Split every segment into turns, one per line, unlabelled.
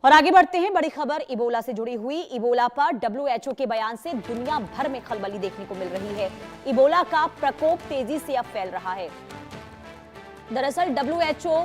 और आगे बढ़ते हैं, बड़ी खबर इबोला से जुड़ी हुई। इबोला पर डब्ल्यूएचओ के बयान से दुनिया भर में खलबली देखने को मिल रही है। इबोला का प्रकोप तेजी से अब फैल रहा है। दरअसल डब्ल्यूएचओ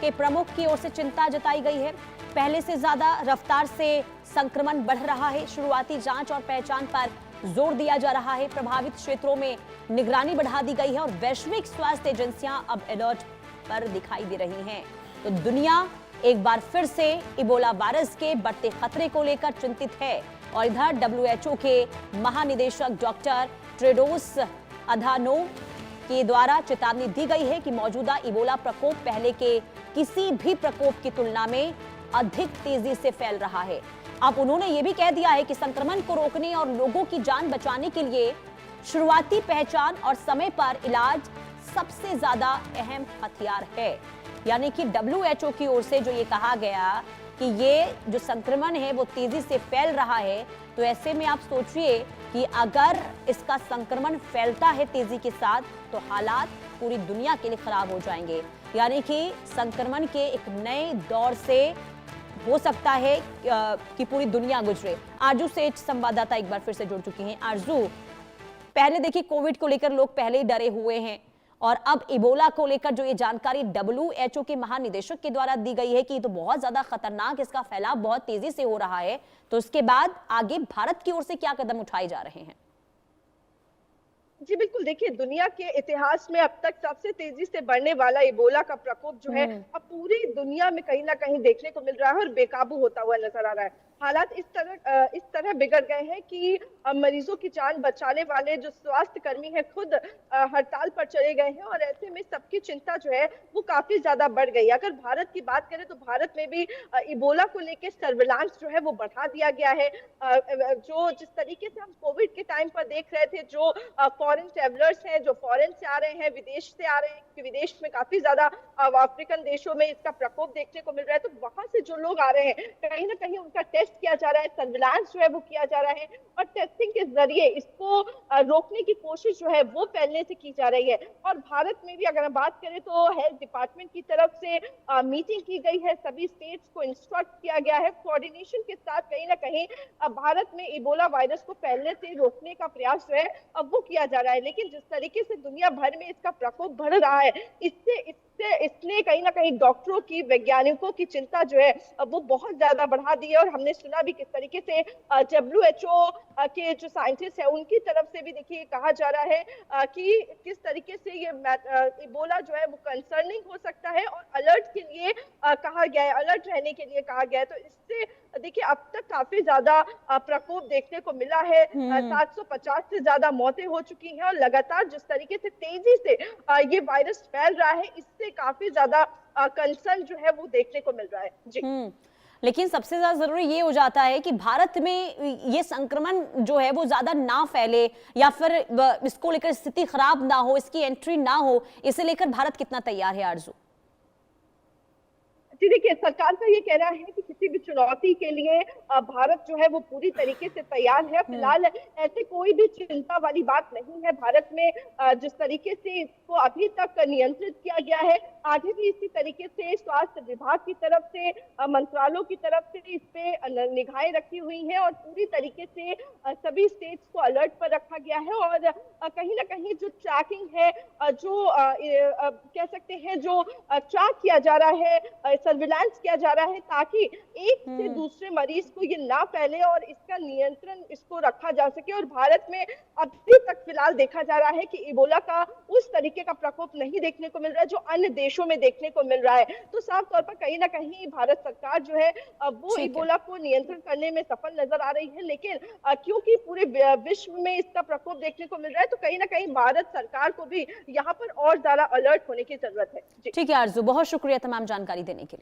के प्रमुख की ओर से चिंता जताई गई है। पहले से ज्यादा रफ्तार से संक्रमण बढ़ रहा है। शुरुआती जांच और पहचान पर जोर दिया जा रहा है। प्रभावित क्षेत्रों में निगरानी बढ़ा दी गई है और वैश्विक स्वास्थ्य एजेंसियां अब अलर्ट पर दिखाई दे रही हैं। तो दुनिया एक बार फिर से इबोला वायरस के बढ़ते खतरे को लेकर चिंतित है। और इधर डब्ल्यूएचओ के महानिदेशक डॉक्टर टेड्रोस अधानोम के द्वारा चेतावनी दी गई है कि मौजूदा इबोला प्रकोप पहले के किसी भी प्रकोप की तुलना में अधिक तेजी से फैल रहा है। अब उन्होंने ये भी कह दिया है कि संक्रमण को रोकने और लोगों की जान बचाने के लिए शुरुआती पहचान और समय पर इलाज सबसे ज्यादा अहम हथियार है। यानी कि डब्ल्यूएचओ की ओर से जो ये कहा गया कि ये जो संक्रमण है वो तेजी से फैल रहा है, तो ऐसे में आप सोचिए कि अगर इसका संक्रमण फैलता है तेजी के साथ तो हालात पूरी दुनिया के लिए खराब हो जाएंगे। यानी कि संक्रमण के एक नए दौर से हो सकता है कि पूरी दुनिया गुजरे। आरजू सेठ संवाददाता एक बार फिर से जुड़ चुकी हैं। आरजू, पहले देखिए कोविड को लेकर लोग पहले ही डरे हुए हैं और अब इबोला को लेकर जो ये जानकारी डब्ल्यूएचओ के महानिदेशक के द्वारा दी गई है कि ये तो बहुत ज्यादा खतरनाक, इसका फैलाव बहुत तेजी से हो रहा है, तो उसके बाद आगे भारत की ओर से क्या कदम उठाए जा रहे हैं?
जी बिल्कुल, देखिए दुनिया के इतिहास में अब तक सबसे तेजी से बढ़ने वाला इबोला का प्रकोप जो है अब पूरी दुनिया में कहीं ना कहीं देखने को मिल रहा है और बेकाबू होता हुआ नजर आ रहा है। हालात इस तरह बिगड़ गए हैं कि मरीजों की जान बचाने वाले जो स्वास्थ्य कर्मी हैं खुद हड़ताल पर चले गए हैं और ऐसे में सबकी चिंता जो है वो काफी ज्यादा बढ़ गई है। अगर भारत की बात करें तो भारत में भी इबोला को लेकर सर्विलांस जो है वो बढ़ा दिया गया है। जो जिस तरीके से हम कोविड के टाइम पर देख रहे थे, जो फॉरेन ट्रेवलर्स हैं जो फॉरेन से आ रहे हैं, विदेश से आ रहे हैं, कि विदेश में काफी ज्यादा अफ्रीकन देशों में इसका प्रकोप देखने को मिल रहा है, तो वहां से जो लोग आ रहे हैं कहीं ना कहीं उनका टेस्ट किया जा रहा है, सर्विलांस जो है वो किया जा रहा है और टेस्टिंग के जरिए इसको रोकने की कोशिश जो है वो फैलने से की जा रही है। और भारत में भी अगर हम बात करें तो हेल्थ डिपार्टमेंट की तरफ से मीटिंग की गई है, सभी स्टेट्स को इंस्ट्रक्ट किया गया है, कोऑर्डिनेशन के साथ कहीं ना कहीं भारत में इबोला वायरस को फैलने से रोकने का प्रयास जो है अब वो किया जा रहा है। लेकिन जिस तरीके से दुनिया भर में इसका प्रकोप बढ़ रहा है, इसने कहीं ना कहीं डॉक्टरों की, वैज्ञानिकों की चिंता जो है वो बहुत ज्यादा बढ़ा दी है। और हमने सुना भी किस तरीके से डब्ल्यूएचओ के जो साइंटिस्ट है उनकी तरफ से भी देखिए कहा जा रहा है कि किस तरीके से ये इबोला जो है वो कंसर्निंग हो सकता है और अलर्ट के लिए कहा गया है, अलर्ट रहने के लिए कहा गया है। तो इससे देखिए अब तक काफी ज्यादा प्रकोप देखने को मिला है। 750 से ज्यादा मौतें हो चुकी हैं और लगातार जिस तरीके से तेजी से ये वायरस फैल रहा है, इससे काफी ज्यादा कंसर्न जो है वो देखने को मिल रहा है। जी
लेकिन सबसे ज्यादा जरूरी ये हो जाता है कि भारत में ये संक्रमण जो है वो ज्यादा ना फैले या फिर इसको लेकर स्थिति खराब ना हो, इसकी एंट्री ना हो, इसे लेकर भारत कितना तैयार है आरजू?
जी देखिए, सरकार का ये कहना है कि किसी भी चुनौती के लिए भारत जो है वो पूरी तरीके से तैयार है। फिलहाल ऐसे कोई भी चिंता वाली बात नहीं है भारत में। जिस तरीके से इसको अभी तक नियंत्रित किया गया है, आगे भी इसी तरीके से स्वास्थ्य विभाग की तरफ से, मंत्रालयों की तरफ से इस पे निगाहें रखी हुई हैं और पूरी तरीके से सभी स्टेट्स को अलर्ट पर रखा गया है। और कहीं ना कहीं जो ट्रैकिंग है, जो कह सकते हैं जो ट्रैक किया जा रहा है, सर्विलांस किया जा रहा है ताकि एक से दूसरे मरीज को ये ना फैले और इसका नियंत्रण इसको रखा जा सके। और भारत में अभी तक फिलहाल देखा जा रहा है कि इबोला का उस तरीके का प्रकोप नहीं देखने को मिल रहा है जो अन्य देशों में देखने को मिल रहा है। तो साफ तौर पर कहीं ना कहीं भारत सरकार जो है वो इबोला को नियंत्रण करने में सफल नजर आ रही है। लेकिन क्योंकि पूरे विश्व में इसका प्रकोप देखने को मिल रहा है, तो कहीं ना कहीं भारत सरकार को भी यहाँ पर और ज्यादा अलर्ट होने की जरूरत है।
ठीक है आरजू, बहुत शुक्रिया तमाम जानकारी देने के लिए।